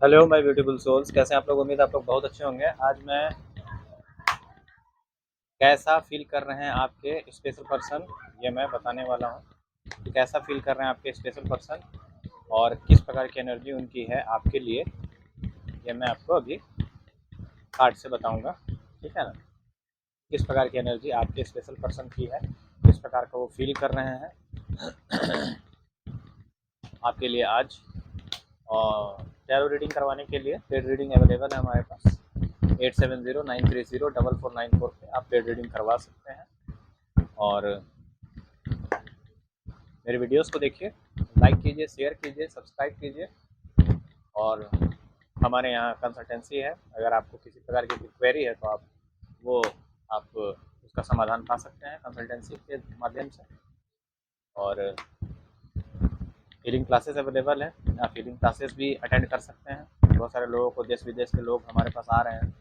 Hello my beautiful souls, कैसे हैं आप लोग। उम्मीद है आप लोग बहुत अच्छे होंगे। आज मैं कैसा फील कर रहे हैं आपके स्पेशल पर्सन, ये मैं बताने वाला हूँ कि कैसा फील कर रहे हैं आपके स्पेशल पर्सन और किस प्रकार की एनर्जी उनकी है आपके लिए। ये मैं आपको अभी कार्ड से बताऊंगा, ठीक है ना। किस प्रकार की एनर्जी आपके स्पेशल पर्सन की है, किस प्रकार का वो फील कर रहे हैं आपके लिए आज। और टैरो रीडिंग करवाने के लिए पेड रीडिंग अवेलेबल है हमारे पास। 8709304494 पे आप पेड रीडिंग करवा सकते हैं। और मेरे वीडियोस को देखिए, लाइक कीजिए, शेयर कीजिए, सब्सक्राइब कीजिए। और हमारे यहाँ कंसल्टेंसी है, अगर आपको किसी प्रकार की क्वेरी है तो आप उसका समाधान पा सकते हैं कंसल्टेंसी के माध्यम से। और हीलिंग क्लासेस अवेलेबल है, आप हीलिंग क्लासेस भी अटेंड कर सकते हैं। बहुत सारे लोगों को, देश विदेश के लोग हमारे पास आ रहे हैं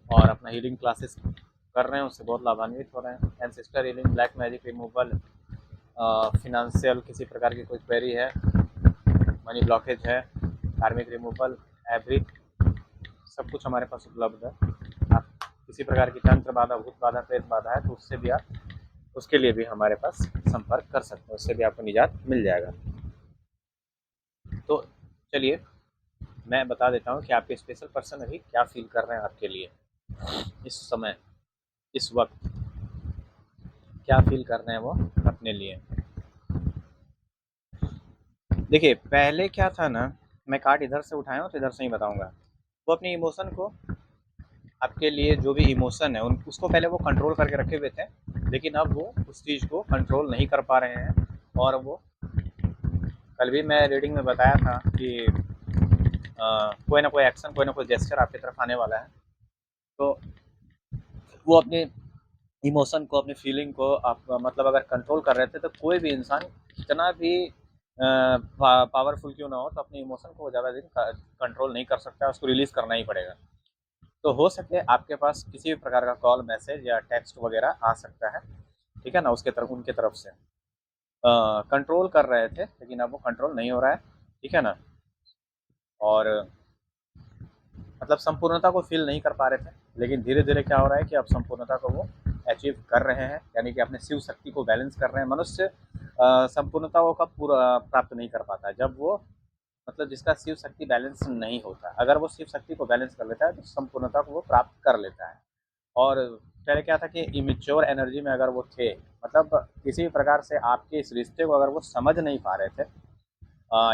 और अपना हीलिंग क्लासेस कर रहे हैं, उससे बहुत लाभान्वित हो रहे हैं। Ancestor healing, black magic removal, financial किसी प्रकार की कोई क्वेरी है, मनी ब्लॉकेज है, कार्मिक रिमूवल, एवरी सब कुछ हमारे पास उपलब्ध है। आप किसी प्रकार की तंत्र बाधा, भूत बाधा, प्रेत बाधा है तो उससे भी आप, उसके लिए भी हमारे पास संपर्क कर सकते हैं, उससे भी आपको निजात मिल जाएगा। तो चलिए मैं बता देता हूँ कि आपके स्पेशल पर्सन अभी क्या फील कर रहे हैं आपके लिए, इस समय, इस वक्त क्या फील कर रहे हैं वो अपने लिए। देखिए पहले क्या था ना, मैं कार्ड इधर से उठाया हूँ तो इधर से ही बताऊंगा। वो अपने इमोशन को, आपके लिए जो भी इमोशन है उसको पहले वो कंट्रोल करके रखे हुए थे, लेकिन अब वो उस चीज़ को कंट्रोल नहीं कर पा रहे हैं। और वो, कल भी मैं रीडिंग में बताया था कि कोई ना कोई एक्शन, कोई ना कोई जेस्चर आपकी तरफ आने वाला है। तो वो अपने इमोशन को, अपनी फीलिंग को आप मतलब अगर कंट्रोल कर रहे थे तो कोई भी इंसान कितना भी पावरफुल क्यों ना हो तो अपने इमोशन को ज़्यादा दिन कंट्रोल नहीं कर सकता, उसको रिलीज़ करना ही पड़ेगा। तो हो सके आपके पास किसी भी प्रकार का कॉल, मैसेज या टेक्स्ट वगैरह आ सकता है, ठीक है ना, उसके तरफ, उनके तरफ से। कंट्रोल कर रहे थे लेकिन अब वो कंट्रोल नहीं हो रहा है, ठीक है ना। और मतलब संपूर्णता को फील नहीं कर पा रहे थे, लेकिन धीरे धीरे क्या हो रहा है कि अब संपूर्णता को वो अचीव कर रहे हैं, यानी कि अपने शिव शक्ति को बैलेंस कर रहे हैं। मनुष्य संपूर्णता को कब पूरा प्राप्त नहीं कर पाता, जब वो, मतलब जिसका शिव शक्ति बैलेंस नहीं होता, अगर वो शिव शक्ति को बैलेंस कर लेता है तो संपूर्णता को वो प्राप्त कर लेता है। और पहले क्या था कि इमेच्योर एनर्जी में अगर वो थे, मतलब किसी भी प्रकार से आपके इस रिश्ते को अगर वो समझ नहीं पा रहे थे,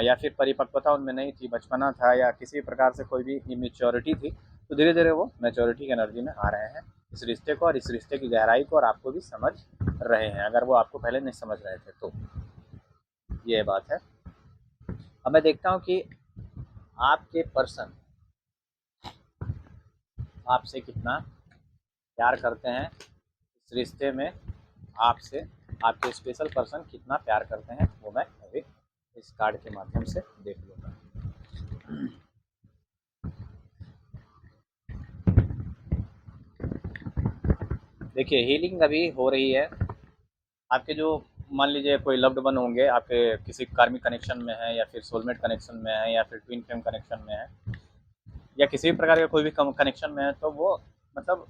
या फिर परिपक्वता उनमें नहीं थी, बचपना था, या किसी प्रकार से कोई भी इमेच्योरिटी थी, तो धीरे धीरे वो मैच्योरिटी की एनर्जी में आ रहे हैं इस रिश्ते को और इस रिश्ते की गहराई को, और आपको भी समझ रहे हैं, अगर वो आपको पहले नहीं समझ रहे थे तो। ये बात है। अब मैं देखता हूँ कि आपके पर्सन आपसे कितना प्यार करते हैं इस रिश्ते में, आपसे आपके स्पेशल पर्सन कितना प्यार करते हैं, वो मैं अभी इस कार्ड के माध्यम से देख लूँगा। देखिए हीलिंग अभी हो रही है। आपके जो, मान लीजिए कोई लव्ड वन होंगे आपके, किसी कार्मिक कनेक्शन में है, या फिर सोलमेट कनेक्शन में है, या फिर ट्विन फ्लेम कनेक्शन में है, या किसी भी प्रकार का कोई भी कनेक्शन में है, तो वो मतलब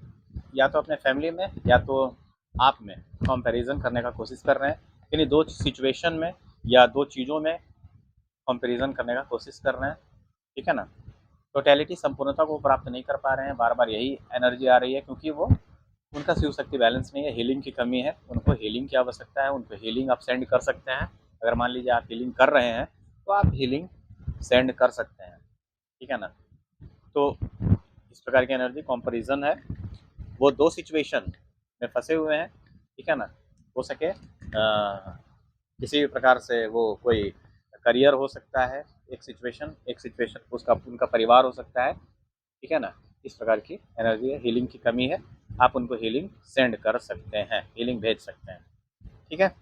या तो अपने फैमिली में या तो आप में कंपैरिजन करने का कोशिश कर रहे हैं। यानी दो सिचुएशन में या दो चीज़ों में कंपैरिजन करने का कोशिश कर रहे हैं, ठीक है ना। टोटलिटी, संपूर्णता को प्राप्त नहीं कर पा रहे हैं, बार बार यही एनर्जी आ रही है, क्योंकि वो, उनका शिव शक्ति बैलेंस नहीं है, हीलिंग की कमी है, उनको हीलिंग की आवश्यकता है, उनको हीलिंग आप सेंड कर सकते हैं। अगर मान लीजिए आप हीलिंग कर रहे हैं तो आप हीलिंग सेंड कर सकते हैं, ठीक है ना। तो इस प्रकार की एनर्जी कंपैरिजन है, वो दो सिचुएशन में फंसे हुए हैं, ठीक है ना। हो सके किसी भी प्रकार से वो कोई करियर हो सकता है, एक सिचुएशन उसका, उनका परिवार हो सकता है, ठीक है ना। इस प्रकार की एनर्जी है, हीलिंग की कमी है, आप उनको हीलिंग सेंड कर सकते हैं, हीलिंग भेज सकते हैं, ठीक है।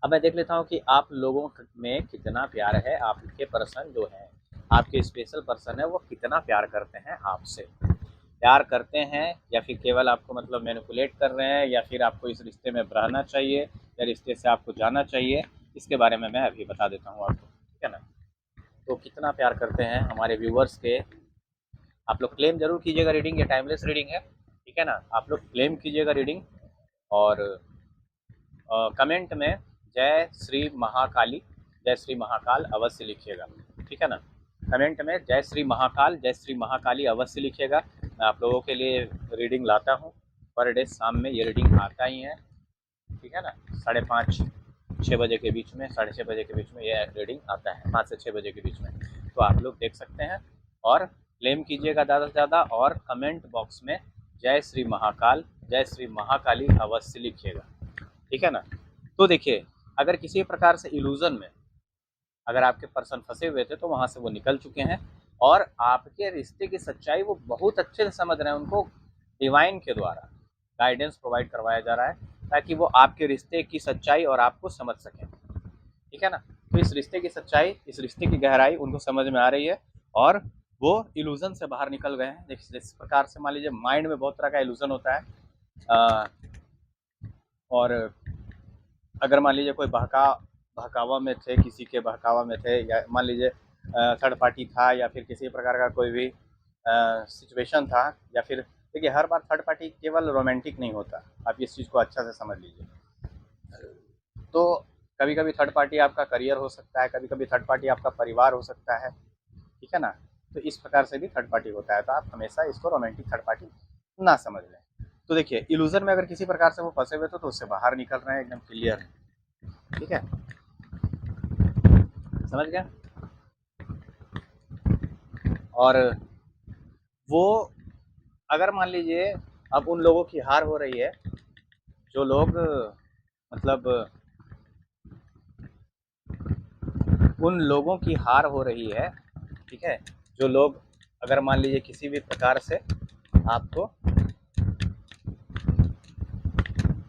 अब मैं देख लेता हूँ कि आप लोगों में कितना प्यार है, आपके पर्सन जो है, आपके स्पेशल पर्सन है, वो कितना प्यार करते हैं आपसे। प्यार करते हैं या फिर केवल आपको मतलब मैनिपुलेट कर रहे हैं, या फिर आपको इस रिश्ते में रहना चाहिए या रिश्ते से आपको जाना चाहिए, इसके बारे में मैं अभी बता देता हूँ आपको, ठीक है ना। तो कितना प्यार करते हैं हमारे व्यूवर्स के। आप लोग क्लेम जरूर कीजिएगा रीडिंग, ये टाइमलेस रीडिंग है, ठीक है ना। आप लोग क्लेम कीजिएगा रीडिंग और कमेंट में जय श्री महाकाली, जय श्री महाकाल अवश्य लिखिएगा, ठीक है ना। कमेंट में जय श्री महाकाल, जय श्री महाकाली अवश्य लिखिएगा। मैं आप लोगों के लिए रीडिंग लाता हूँ पर डे, शाम में ये रीडिंग आता ही है, ठीक है ना। 5:30-6 बजे के बीच में, 6:30 बजे के बीच में ये रीडिंग आता है, 5 से 6 बजे के बीच में। तो आप लोग देख सकते हैं और क्लेम कीजिएगा ज़्यादा से ज़्यादा, और कमेंट बॉक्स में जय श्री महाकाल, जय श्री महाकाली अवश्य लिखिएगा, ठीक है ना। तो देखिए, अगर किसी प्रकार से इल्यूजन में अगर आपके पर्सन फंसे हुए थे तो वहाँ से वो निकल चुके हैं, और आपके रिश्ते की सच्चाई वो बहुत अच्छे से समझ रहे हैं। उनको डिवाइन के द्वारा गाइडेंस प्रोवाइड करवाया जा रहा है ताकि वो आपके रिश्ते की सच्चाई और आपको समझ सकें, ठीक है ना। तो इस रिश्ते की सच्चाई, इस रिश्ते की गहराई उनको समझ में आ रही है और वो इल्यूजन से बाहर निकल गए हैं। जिस प्रकार से मान लीजिए माइंड में बहुत तरह का इल्यूजन होता है, और अगर मान लीजिए कोई बहकावा में थे, किसी के बहकावा में थे, या मान लीजिए थर्ड पार्टी था, या फिर किसी प्रकार का कोई भी सिचुएशन था, या फिर देखिए हर बार थर्ड पार्टी केवल रोमांटिक नहीं होता, आप इस चीज़ को अच्छा से समझ लीजिए। तो कभी कभी थर्ड पार्टी आपका करियर हो सकता है, कभी कभी थर्ड पार्टी आपका परिवार हो सकता है, ठीक है ना। तो इस प्रकार से भी थर्ड पार्टी होता है, तो आप हमेशा इसको रोमांटिक थर्ड पार्टी ना समझ लें। तो देखिए इल्यूजन में अगर किसी प्रकार से वो फंसे हुए थे तो उससे बाहर निकल रहे हैं, एकदम क्लियर है, ठीक है, समझ गया। और वो अगर मान लीजिए अब उन लोगों की हार हो रही है, जो लोग मतलब उन लोगों की हार हो रही है, ठीक है, जो लोग अगर मान लीजिए किसी भी प्रकार से आपको